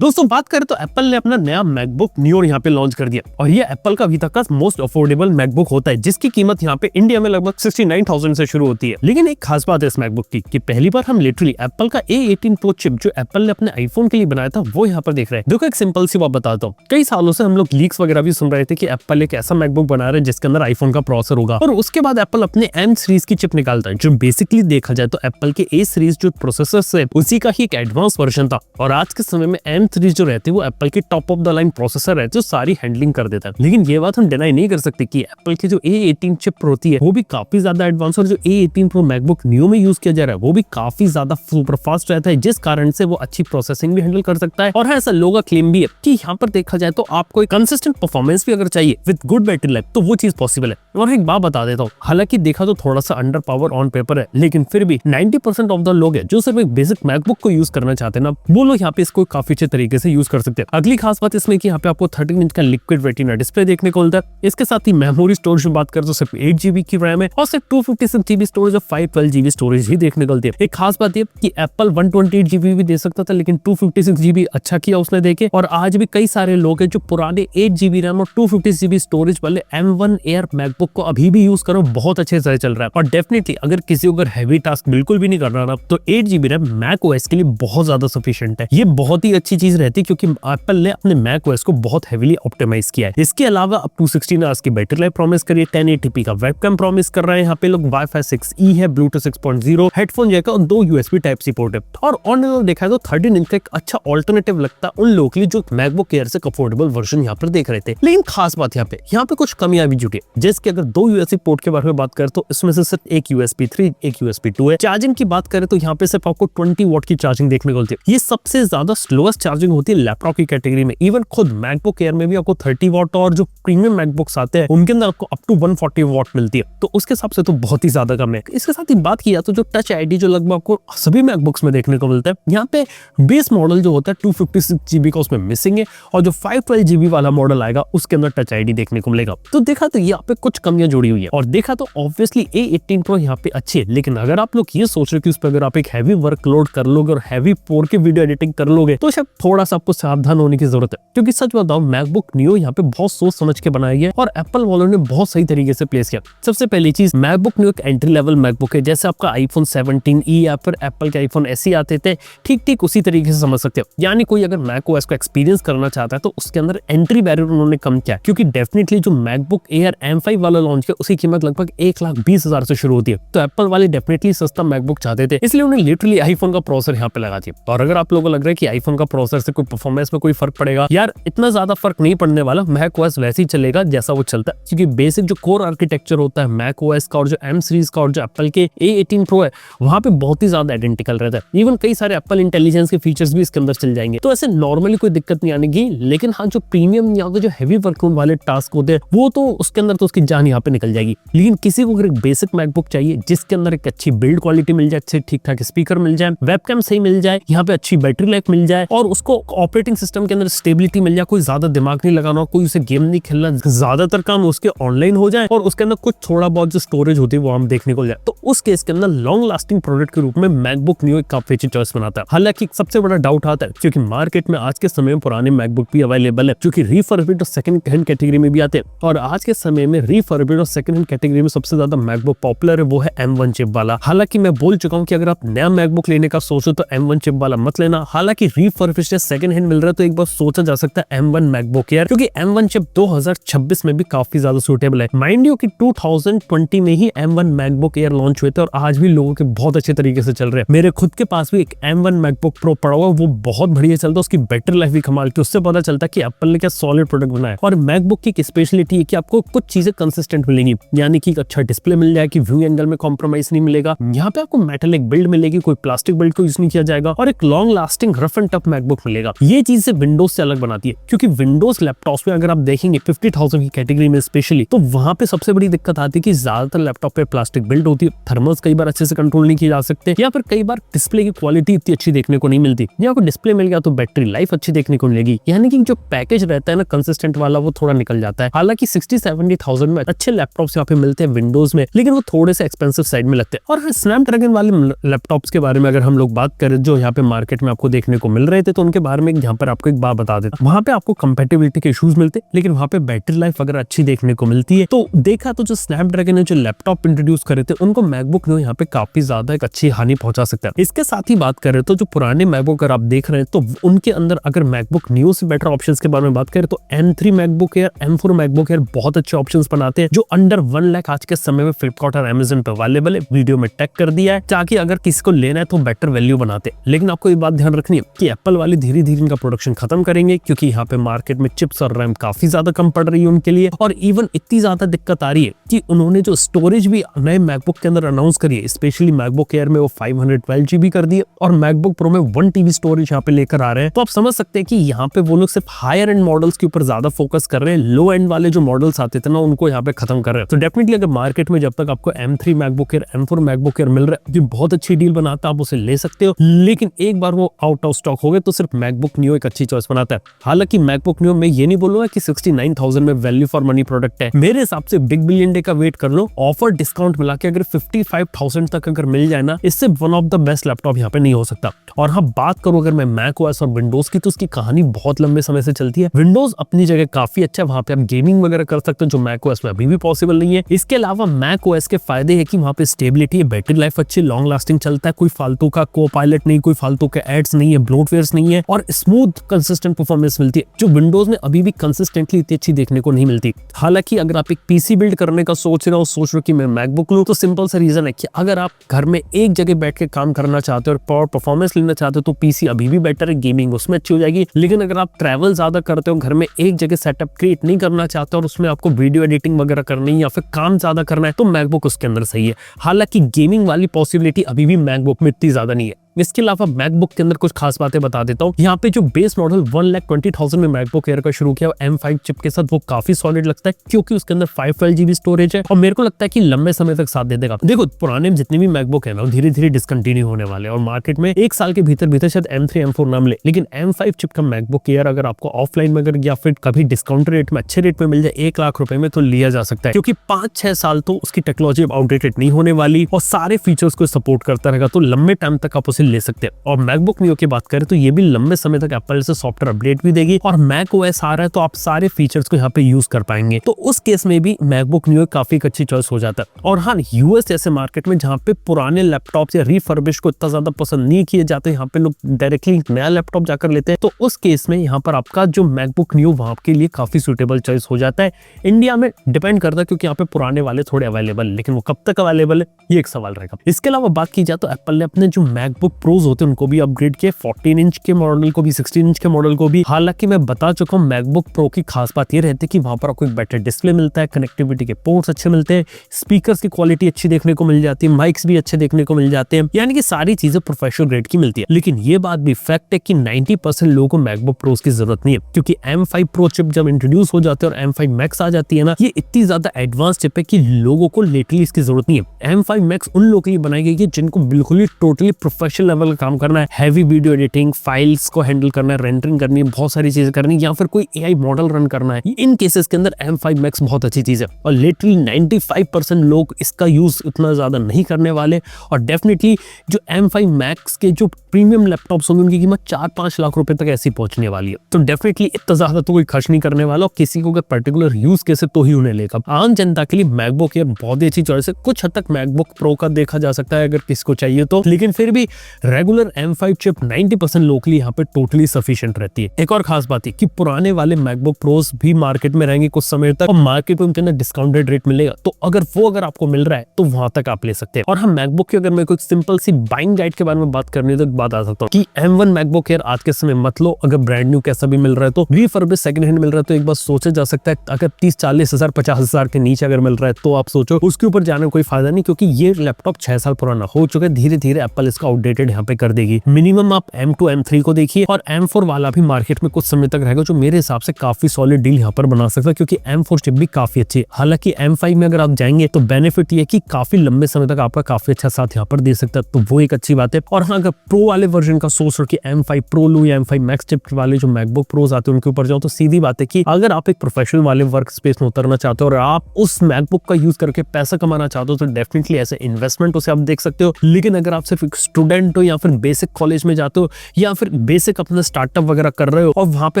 दोस्तों बात करें तो एप्पल ने अपना नया मैकबुक नियो यहाँ पे लॉन्च कर दिया और ये एप्पल का अभी तक का मोस्ट अफोर्डेबल मैकबुक होता है जिसकी कीमत यहाँ पे इंडिया में लगभग 69,000 से शुरू होती है। लेकिन एक खास बात है इस मैकबुक की कि पहली बार हम लिटरली एप्पल का A18 प्रो चिप जो एप्पल ने अपने आईफोन के लिए बनाया था वो यहाँ पर देख रहे हैं। देखो एक सिंपल सी बात बताता हूँ, कई सालों से हम लोग लीक्स वगैरह भी सुन रहे थे कि एप्पल एक ऐसा मैकबुक बना रहे हैं जिसके अंदर आईफोन का प्रोसेसर होगा और उसके बाद एप्पल अपने M सीरीज की चिप निकालता है जो बेसिकली देखा जाए तो एप्पल के A सीरीज जो प्रोसेसर है उसी का ही एक एडवांस वर्जन था और आज के समय में M सीरीज जो रहती है वो एप्पल की top of the line processor है जो सारी हैंडलिंग कर देता है। लेकिन ये बात हम डिनाई नहीं कर सकते कि एप्पल की जो A18 चिप होती है वो भी काफी ज्यादा एडवांस और जो A18 प्रो मैकबुक नियो में यूज किया जा रहा है वो भी काफी ज्यादा सुपर फास्ट रहता है जिस कारण से वो अच्छी प्रोसेसिंग भी हैंडल कर सकता है। और हाँ, ऐसा लोगों का क्लेम भी है कि यहाँ पर देखा जाए तो आपको एक कंसिस्टेंट परफॉर्मेंस भी अगर चाहिए विद गुड बैटरी लाइफ तो वो चीज पॉसिबल है। और एक बात बता देता हूँ, हालांकि देखा तो थोड़ा सा अंडर पावर ऑन पेपर है लेकिन फिर भी 90% ऑफ द लोग है जो सिर्फ एक बेसिक मैकबुक को यूज करना चाहते हैं ना, वो लोग यहाँ पे इसको काफी अच्छे तरीके से यूज कर सकते हैं। अगली खास बात इसमें कि यहाँ पे आपको 13 इंच का लिक्विड रेटिना डिस्प्ले देखने को मिलता है। इसके साथ ही मेमोरी स्टोरेज की बात करें तो सिर्फ 8 GB की रैम है और सिर्फ 256 GB स्टोरेज और 512 GB स्टोरेज ही देखने को मिलती है। एक खास बात ये कि एप्पल 128 GB भी दे सकता था लेकिन 256 GB अच्छा किया उसने देके। और आज भी कई सारे लोग हैं जो पुराने 8 GB रैम और 256 GB स्टोरेज वाले M1 Air मैकबुक को अभी भी यूज करो, बहुत अच्छे से चल रहा है। और डेफिनेटली अगर किसी को हैवी टास्क बिल्कुल भी नहीं करना ना तो 8 GB रैम मैक ओएस के लिए बहुत ज्यादा सफिशिएंट है। ये बहुत ही अच्छी चीज रहती है क्योंकि एप्पल ने अपने मैक ओएस को बहुत हेवीली ऑप्टिमाइज किया है। इसके अलावा अब 216 आवर्स की बैटरी लाइफ प्रॉमिस करिए, 1080p का वेबकैम प्रॉमिस कर रहे हैं यहाँ पे लोग, वाईफाई 6E है, ब्लूटूथ 6.0, हेडफोन जैक और 2 USB टाइप सी पोर्ट है। और ऑन देखा है तो 13 इंच का एक अच्छा ऑल्टरनेटिव लगता है उन लोगों के लिए जो मैकबुक एयर से अफोर्डेबल वर्जन यहाँ पर देख रहे थे। लेकिन खास बात यहाँ पे कुछ कमियां भी जुटी है, जैसे अगर 2 USB पोर्ट के बारे में बात करें तो इसमें से सिर्फ एक USB 3 एक USB 2 है। चार्जिंग की बात करें तो यहाँ पे सिर्फ आपको 20 वॉट की चार्जिंग देखने को मिलती है। ये सबसे ज्यादा स्लोएस्ट चार्जिंग होती है लैपटॉप की कैटेगरी में। इवन खुद मैकबुक एयर में भी आपको 30 वॉट और जो प्रीमियम मैकबुक्स आते हैं उनके अंदर आपको अप टू 140 वॉट मिलती है, तो उसके हिसाब से तो बहुत ही ज्यादा कम है। इसके साथ ही बात की जाए तो जो टच आईडी जो लगभग आपको सभी मैकबुक्स में देखने को मिलता है, यहाँ पे बेस मॉडल जो होता है 256 GB का उसमें मिसिंग है और जो 512 GB वाला मॉडल आएगा उसके अंदर टच आईडी देखने को मिलेगा। तो देखा तो यहाँ पे कुछ कमियां जुड़ी हुई है और देखा तो ऑब्वियसली A18 प्रो यहाँ पे अच्छी है। लेकिन अगर आप लोग ये सोच रहे हो कि उस पर अगर आप एक हैवी वर्कलोड कर लोगे और हैवी 4K वीडियो एडिटिंग कर लोगे तो शायद थोड़ा सा आपको सावधान होने की जरूरत है, क्योंकि सच बताओ मैकबुक नियो यहाँ पे बहुत सोच समझ के बनाई है और एप्पल वालों ने बहुत सही तरीके से प्लेस किया। सबसे पहली चीज, मैकबुक नियो एक एंट्री लेवल मैकबुक है। जैसे आपका आईफोन 17E या फिर एप्पल के आईफोन SE आते थे, ठीक उसी तरीके से समझ सकते हो। यानी कोई अगर मैक ओएस को एक्सपीरियंस करना चाहता है तो उसके अंदर एंट्री बैरियर उन्होंने कम किया, क्योंकि डेफिनेटली जो मैकबुक एयर M5 वाला लॉन्च किया उसकी कीमत लगभग 1,20,000 से शुरू होती है। तो एप्पल वाले डेफिनेटली सस्ता मैकबुक चाहते थे, इसलिए उन्हें लिटरली आईफोन का प्रोसेसर यहाँ पे लगा दिया। और अगर आप लोगों को लग रहा है कि आईफोन का प्रोसेसर से कोई परफॉर्मेंस में कोई फर्क पड़ेगा, यार इतना ज्यादा फर्क नहीं पड़ने वाला। मैक ओएस वैसे ही चलेगा जैसा वो चलता है, क्योंकि बेसिक जो कोर आर्किटेक्चर होता है मैक ओएस का और जो M सीरीज का और जो एप्पल के A18 प्रो है वहां पे बहुत ही ज्यादा आइडेंटिकल रहता है। इवन कई सारे एप्पल इंटेलिजेंस के फीचर्स भी इसके अंदर चल जाएंगे, तो ऐसे नॉर्मली कोई दिक्कत नहीं आने की। लेकिन हाँ, जो प्रीमियम या जो हैवी वर्कलोड वाले टास्क होते हैं वो तो उसके अंदर तो उसकी जान यहाँ पे निकल जाएगी। लेकिन किसी को अगर एक बेसिक मैकबुक चाहिए जिसके अंदर एक अच्छी बिल्ड क्वालिटी मिल जाए, अच्छे ठीक ठाक स्पीकर मिल जाए, वेबकैम सही मिल जाए, यहाँ पे अच्छी बैटरी लाइफ मिल जाए और उसको ऑपरेटिंग सिस्टम के अंदर स्टेबिलिटी मिल जाए, कोई ज्यादा दिमाग नहीं लगाना, कोई उसे गेम नहीं खेलना, ज्यादातर काम उसके ऑनलाइन हो जाए और उसके अंदर कुछ थोड़ा बहुत जो स्टोरेज होती है वो हम देखने को जाए, तो उस केस के अंदर लॉन्ग लास्टिंग प्रोडक्ट के रूप में मैकबुक नियो एक काफी अच्छी चॉइस बनाता है। हालांकि सबसे बड़ा डाउट आता है क्योंकि मार्केट में आज के समय में पुराने मैकबुक भी अवेलेबल है जो कि रिफर्बिश्ड और सेकंड हैंड कैटेगरी में भी आते हैं। और आज के समय में रिफर्बिश्ड और सेकंड हैंड कैटेगरी में सबसे ज्यादा मैकबुक पॉपुलर है वो है M1 चिप वाला। हालांकि मैं बोल चुका हूं कि अगर आप नया मैकबुक लेने का सोचो तो M1 चिप वाला मत लेना। हालांकि रिफर्बिश्ड या सेकंड हैंड मिल रहा है तो एक बार सोचा जा सकता है M1 मैकबुक एयर, क्योंकि M1 चिप 2026 में भी काफी ज्यादा सूटेबल है। माइंड यू कि 2020 में ही M1 मैकबुक एयर लॉन्च हुए थे और आज भी लोगों के बहुत अच्छे तरीके से चल रहे हैं। मेरे खुद के पास भी एक M1 मैकबुक प्रो पड़ा हुआ, वो बहुत बढ़िया चलता है, उसकी बैटरी लाइफ भी कमाल की। उससे पता चलता कि एप्पल ने क्या सॉलिड प्रोडक्ट बनाया। और मैकबुक की स्पेशलिटी है कि आपको कुछ चीजें कंसिस्टेंट मिलेंगी, यानी कि एक अच्छा डिस्प्ले मिल जाए कि व्यू एंगल में कॉम्प्रोमाइज नहीं मिलेगा। यहाँ पे आपको मेटालिक बिल्ड मिलेगी, कोई प्लास्टिक बिल्ड को यूज नहीं किया जाएगा और एक long lasting rough and tough MacBook मिलेगा। ये चीज से विंडोज से अलग बनाती है, क्योंकि विंडोज लैपटॉप में अगर आप देखेंगे 50,000 की कैटेगरी में स्पेशली, तो वहां पे सबसे बड़ी दिक्कत आती है कि ज्यादातर लैपटॉप पे प्लास्टिक बिल्ड होती है, थर्मल्स कई बार अच्छे से कंट्रोल नहीं किए जा सकते, या फिर कई बार डिस्प्ले की क्वालिटी इतनी अच्छी देखने को नहीं मिलती। या आपको डिस्प्ले मिल गया तो बैटरी लाइफ अच्छी देखने को मिलेगी, यानी कि जो पैकेज रहता है ना कंसिस्टेंट वाला वो थोड़ा निकल जाता है। हालांकि 60-70,000 में अच्छे लैपटॉप्स यहाँ पे मिलते हैं विंडोज में, लेकिन वो थोड़े से एक्सपेंसिव साइड में लगते हैं। और स्नैपड्रैगन वाले लैपटॉप्स के बारे में अगर हम लोग बात करें जो यहाँ पे मार्केट में आपको देखने को मिल रहे थे, तो फोन के बारे में यहाँ पर आपको एक बात बता देता, वहाँ पे आपको कंपेटिबिलिटी के इश्यूज मिलते, लेकिन वहाँ पे बैटरी लाइफ अगर अच्छी देखने को मिलती है। तो देखा तो जो स्नैपड्रैगन ने जो लैपटॉप इंट्रोड्यूस करे थे, उनको मैकबुक न्यू यहाँ पे काफी ज्यादा एक अच्छी हानि पहुंचा सकता है। इसके साथ ही बात करें तो जो पुराने मैकबुक अगर आप देख रहे हैं, तो उनके अंदर अगर मैकबुक न्यू से बेटर ऑप्शंस के बारे में बात करें तो M3 MacBook Air, M4 MacBook air बहुत अच्छे ऑप्शंस बनाते हैं, जो अंडर 1 लाख आज के समय में फ्लिपकार्ट और अमेजन पे अवेलेबल है। वीडियो में टैग कर दिया है ताकि अगर किसी को लेना है तो बेटर वैल्यू बनाते। लेकिन आपको ये बात ध्यान रखनी है कि एप्पल वाले धीरे धीरे इनका प्रोडक्शन खत्म करेंगे, क्योंकि यहाँ पे मार्केट में चिप्स और रैम काफी ज्यादा कम पड़ रही है उनके लिए, और इवन इतनी ज्यादा दिक्कत आ रही है कि उन्होंने जो स्टोरेज भी नए मैकबुक के अंदर अनाउंस करी है, स्पेशली मैकबुक एयर में वो 512 GB कर दिए और मैकबुक प्रो में 1 TB स्टोरेज यहाँ पे लेकर आ रहे हैं। तो आप समझ सकते हैं कि यहाँ पे वो लोग सिर्फ हायर एंड मॉडल्स के ऊपर ज्यादा फोकस कर रहे हैं, लो एंड वाले जो मॉडल्स आते थे ना उनको यहाँ पे खत्म कर रहे हैं। तो डेफिनेटली अगर मार्केट में जब तक आपको M3 MacBook Air, M4 MacBook Air मिल रहा है, जो बहुत अच्छी डील बनाता है, आप उसे ले सकते हो। लेकिन एक बार वो आउट ऑफ स्टॉक हो गए तो सिर्फ मैकबुक न्यू एक अच्छी चॉइस बनाता है। हालांकि मैकबुक न्यू में ये नहीं बोलूंगा कि 69,000 में वैल्यू फॉर मनी प्रोडक्ट है। मेरे हिसाब से बिग बिलियन डे का वेट कर लो, ऑफर डिस्काउंट मिला के अगर 55,000 तक अगर मिल जाए ना, इससे one of the best laptop यहाँ पे नहीं हो सकता। और हाँ, बात करूं अगर मैं मैक ओएस और विंडोज की, तो उसकी कहानी बहुत लंबे समय से चलती है। विंडोज अपनी जगह काफी अच्छा है, वहां पे आप गेमिंग वगैरह कर सकते हो, जो मैक ओएस में अभी भी पॉसिबल नहीं है। इसके अलावा मैक ओएस के फायदे है कि वहां पे स्टेबिलिटी है, बैटरी लाइफ अच्छी, लॉन्ग लास्टिंग चलता है, कोई फालतू का को पायलट नहीं, कोई फालतू के एड्स नहीं है, ब्लोटवेयर्स नहीं है, और स्मूथ कंसिस्टेंट परफॉर्मेंस मिलती है, जो विंडोज में अभी भी कंसिस्टेंटली इतनी अच्छी देखने को नहीं मिलती। हालांकि अगर आप एक पीसी बिल्ड करने का सोच रहे हो कि मैं मैकबुक लूं, तो सिंपल सा रीजन है कि अगर आप घर में एक जगह बैठ के काम करना चाहते हो और पावर परफॉर्मेंस लेना चाहते हो तो पीसी अभी भी बेटर है, गेमिंग उसमें अच्छी हो जाएगी। लेकिन अगर आप ट्रैवल ज्यादा करते हो, घर में एक जगह सेटअप क्रिएट नहीं करना चाहते और उसमें आपको वीडियो एडिटिंग वगैरह करनी है या फिर काम ज्यादा करना है, तो मैकबुक उसके अंदर सही है। हालांकि गेमिंग वाली पॉसिबिलिटी अभी भी मैकबुक में इतनी ज्यादा नहीं है। इसके अलावा मैकबुक के अंदर कुछ खास बातें बता देता हूँ। यहाँ पे जो बेस मॉडल 1,20,000 में मैकबुक एयर का शुरू किया M5 चिप के साथ, वो काफी सॉलिड लगता है, क्योंकि उसके अंदर 512 GB स्टोरेज है और मेरे को लगता है कि लंबे समय तक साथ दे देगा। देखो, पुराने जितने भी मैकबुक है ना, वो धीरे धीरे डिसकंटिन्यू होने वाले हैं और मार्केट में एक साल के भीतर शायद M3 M4 ना मिले। लेकिन M5 चिप का मैकबुक एयर अगर आपको ऑफलाइन में अगर या फिर कभी डिस्काउंट रेट में अच्छे रेट में मिल जाए 1 लाख रुपए में, तो लिया जा सकता है, क्योंकि 5-6 साल तो उसकी टेक्नोलॉजी आउटडेटेड नहीं होने वाली और सारे फीचर्स को सपोर्ट करता रहेगा, तो लंबे टाइम तक आप उसे ले सकते हैं। और मैकबुक न्यू की बात करें तो ये भी लंबे समय तक एप्पल से सॉफ्टवेयर अपडेट भी देगी और मैक ओएस आ रहा है, तो आप सारे फीचर्स को यहाँ पे यूज कर पाएंगे। तो उस केस में भी मैकबुक न्यू काफी अच्छी चॉइस हो जाता है। और हाँ, यूएस जैसे मार्केट में जहाँ पे पुराने लैपटॉप या रिफर्बिश को इतना ज्यादा पसंद नहीं किए जाते, यहाँ पे लोग डायरेक्टली नया लैपटॉप जाकर लेते हैं, तो उस केस में यहाँ पर आपका जो मैकबुक न्यू वहां के लिए काफी सुटेबल चॉइस हो जाता है। इंडिया में डिपेंड करता है, क्योंकि यहाँ पे पुराने वाले थोड़े अवेलेबल, लेकिन वो कब तक अवेलेबल है ये एक सवाल रहेगा। इसके अलावा बात की जाए तो एप्पल ने अपने जो मैकबुक प्रोज होते हैं उनको भी अपग्रेड किया, 14 इंच के मॉडल को भी, 16 इंच के मॉडल को भी। हालांकि मैं बता चुका हूँ, मैकबुक प्रो की खास बात ये रहती है कि वहां पर आपको एक बेटर डिस्प्ले मिलता है, कनेक्टिविटी के पोर्ट्स अच्छे मिलते हैं, स्पीकर्स की क्वालिटी अच्छी देखने को मिल जाती है, माइक्स भी अच्छे देखने को मिल जाते हैं, यानी कि सारी चीजें प्रोफेशनल ग्रेड की मिलती है। लेकिन ये बात भी फैक्ट है कि 90% लोगों को मैकबुक प्रोज की जरूरत नहीं है, क्योंकि M5 प्रो चिप जब इंट्रोड्यूस हो जाते हैं और M5 मैक्स आ जाती है ना, ये इतनी ज्यादा एडवांस चिप है कि लोगों को लिटरली इसकी जरूरत नहीं है। M5 मैक्स उन लोगों के लिए बनाई गई है जिनको बिल्कुल ही टोटली प्रोफेशनल लेवल का काम करना है, हैवी वीडियो एडिटिंग, फाइल्स को हैंडल करना है, रेंडरिंग करनी है, बहुत सारी चीजें करनी है, या फिर कोई AI मॉडल रन करना है। इन केसेस के अंदर M5 मैक्स बहुत अच्छी चीज है और लिटरली 95% लोग इसका यूज उतना ज्यादा नहीं करने वाले। और डेफिनेटली जो M5 मैक्स के जो प्रीमियम लैपटॉप्स होंगे उनकी कीमत 4-5 लाख रुपए तक ऐसी पहुंचने वाली है। तो डेफिनेटली इतना ज्यादा तो कोई खर्च नहीं करने वाला, और किसी को अगर पर्टिकुलर यूज केस तो ही उन्हें लेगा। आम जनता के लिए मैकबुक एयर बहुत ही अच्छी चॉइस है। कुछ हद तक मैकबुक प्रो का देखा जा सकता है अगर किसी को चाहिए तो, लेकिन फिर भी रेगुलर M5 चिप 90% लोग के लिए यहाँ पे टोटली सफिशिएंट रहती है। एक और खास बात है कि पुराने वाले मैकबुक प्रोस भी मार्केट में रहेंगे कुछ समय तक और मार्केट में उनके अंदर डिस्काउंटेड रेट मिलेगा, तो अगर आपको मिल रहा है तो वहां तक आप ले सकते हैं। और हम मैकबुक की अगर मैं कोई सिंपल सी बाइंग गाइड के बारे में बात करनी है तो बात आ सकता हूँ कि M1 मैकबुक एयर आज के समय मत लो। अगर ब्रांड न्यू कैसा भी मिल रहा है तो रिफर्बिश सेकंड हैंड मिल रहा है तो एक बार सोचा जा सकता है। अगर 30-40 हजार 50 हजार के नीचे अगर मिल रहा है तो आप सोचो, उसके ऊपर जाने में कोई फायदा नहीं, क्योंकि ये लैपटॉप 6 साल पुराना हो चुका है। धीरे धीरे एप्पल इसका आउटडेटेड यहाँ पे कर देगी। मिनिमम आप M2 M3 को देखिए और M4 वाला भी मार्केट में कुछ समय तक रहेगा, जो मेरे हिसाब से काफी सॉलिड डील यहाँ पर बना सकता है, क्योंकि M4 चिप भी काफी अच्छी है। हालांकि M5 में अगर आप जाएंगे तो बेनिफिट ये कि काफी लंबे समय तक आपका काफी अच्छा साथ यहाँ पर दे सकता है, तो वो एक अच्छी बात है। और हाँ, अगर प्रो वाले वर्जन का सोच रहे कि M5 प्रो लूं या M5 मैक्स चिप वाले जो मैकबुक प्रोज आते हैं उनके ऊपर जाओ, तो सीधी बात है कि अगर आप एक प्रोफेशनल वाले वर्क स्पेस में उतरना चाहते हो और आप उस मैकबुक का यूज करके पैसा कमाना चाहते हो तो डेफिनेटली ऐसे इन्वेस्टमेंट उसे आप देख सकते हो। लेकिन अगर आप सिर्फ एक स्टूडेंट स्टूडेंट हो या फिर बेसिक कॉलेज में जाते हो या फिर बेसिक अपना स्टार्टअप वगैरह कर रहे हो और वहां पे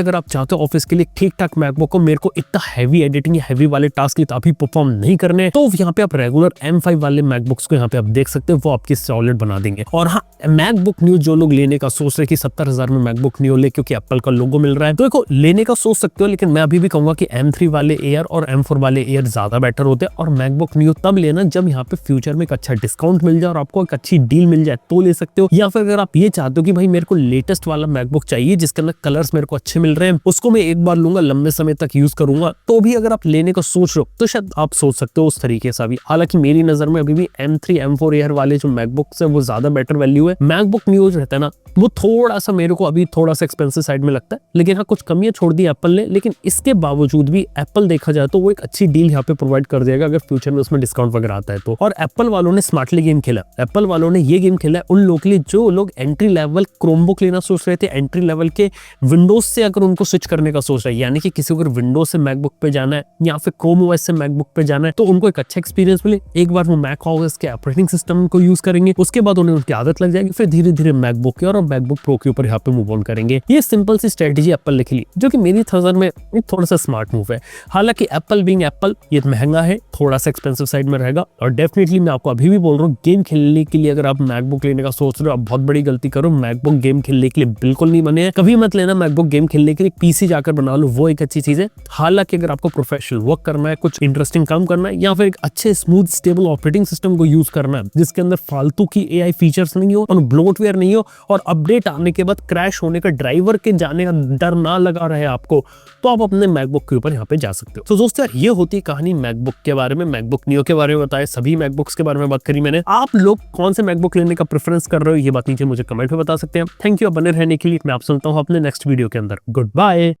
अगर आप चाहते हो ऑफिस के लिए ठीक ठाक मैकबुक को, मेरे को इतना हैवी एडिटिंग या हैवी वाले टास्क अभी परफॉर्म नहीं करने, तो यहाँ पे आप रेगुलर M5 वाले मैकबुक्स को यहाँ पे आप देख सकते हो, वो आपकी सॉलिड बना देंगे। और हाँ, मैकबुक न्यू जो लोग लेने का सोच रहे कि 70,000 में मैकबुक न्यू ले क्योंकि एप्पल का लोगो मिल रहा है, तो देखो लेने का सोच सकते हो, लेकिन मैं अभी भी कहूंगा कि M3 वाले एयर और M4 वाले एयर ज्यादा बेटर होते हैं। और मैकबुक न्यू तब लेना जब यहाँ पे फ्यूचर में एक अच्छा डिस्काउंट मिल जाए और आपको एक अच्छी डील मिल जाए तो ले सकते हो। या फिर अगर आप ये चाहते हो कि भाई मेरे को लेटेस्ट वाला मैकबुक चाहिए जिसके अंदर कलर्स मेरे को अच्छे मिल रहे हैं, उसको मैं एक बार लूंगा, लंबे समय तक यूज करूंगा, तो भी अगर आप लेने का सोच रहे हो तो शायद आप सोच सकते हो उस तरीके से भी। हालांकि मेरी नजर में अभी भी M3 M4 एयर वाले जो मैकबुक्स है वो ज्यादा बेटर वैल्यू है। मैकबुक न्यू रहता है ना, वो थोड़ा सा मेरे को अभी थोड़ा सा एक्सपेंसिव साइड में लगता है, लेकिन हाँ कुछ कमियां छोड़ दी एप्पल ने, लेकिन इसके बावजूद भी एप्पल देखा जाए तो वो एक अच्छी डील यहाँ पे प्रोवाइड कर देगा अगर फ्यूचर में उसमें डिस्काउंट वगैरह आता है तो। और एप्पल वालों ने स्मार्टली गेम खेला, एप्पल वालों ने ये गेम खेला है उन लोगों के लिए जो लोग एंट्री लेवल क्रोमबुक लेना सोच रहे थे, एंट्री लेवल के विंडोज से अगर उनको स्विच करने का सोच रहे हैं, यानी कि किसी को अगर विंडोज से मैकबुक पे जाना है या फिर क्रोम ओएस से मैकबुक पे जाना है, तो उनको एक अच्छा एक्सपीरियंस मिले। एक बार वो मैक ओएस के ऑपरेटिंग सिस्टम को यूज करेंगे, उसके बाद उन्हें उनकी आदत लग जाएगी, फिर धीरे धीरे मैकबुक के और मैकबुक प्रो के ऊपर यहाँ पे मूव ऑन करेंगे। ये सिंपल सी स्ट्रेटेजी एप्पल ने खेली जो कि मेरी नजर में थोड़ा सा स्मार्ट मूव है। हालांकि एप्पल बीइंग एप्पल ये महंगा है, थोड़ा सा एक्सपेंसिव साइड में रहेगा, और डेफिनेटली मैं आपको अभी भी बोल रहा हूँ गेम खेलने के लिए अगर आप मैकबुक लेने का सोच रहे हो, आप बहुत बड़ी गलती करो। मैकबुक गेम खेलने के लिए बिल्कुल नहीं बने हैं, कभी मत लेना मैकबुक गेम खेलने के लिए। पीसी जाकर बना लो, वो एक अच्छी चीज है। हालांकि अगर आपको प्रोफेशनल वर्क करना है, कुछ इंटरेस्टिंग काम करना है, या फिर एक अच्छे स्मूथ स्टेबल ऑपरेटिंग सिस्टम को यूज करना है जिसके अंदर फालतू की एआई फीचर्स नहीं हो और ब्लोटवेयर नहीं हो और अपडेट आने के बाद क्रैश होने का, ड्राइवर के जाने का डर ना लगा रहे आपको, तो आप अपने मैकबुक के ऊपर यहाँ पे जा सकते हो। तो दोस्तों यार, ये होती है कहानी मैकबुक के बारे में, मैकबुक नियो के बारे में बताया, सभी मैकबुक्स के बारे में बात करी मैंने। आप लोग कौन से मैकबुक लेने का प्रेफरेंस कर रहे हो, ये बात नीचे मुझे कमेंट में बता सकते हैं। थैंक यू बने रहने के लिए। मैं आप सुनता हूँ अपने नेक्स्ट वीडियो के अंदर। Good bye.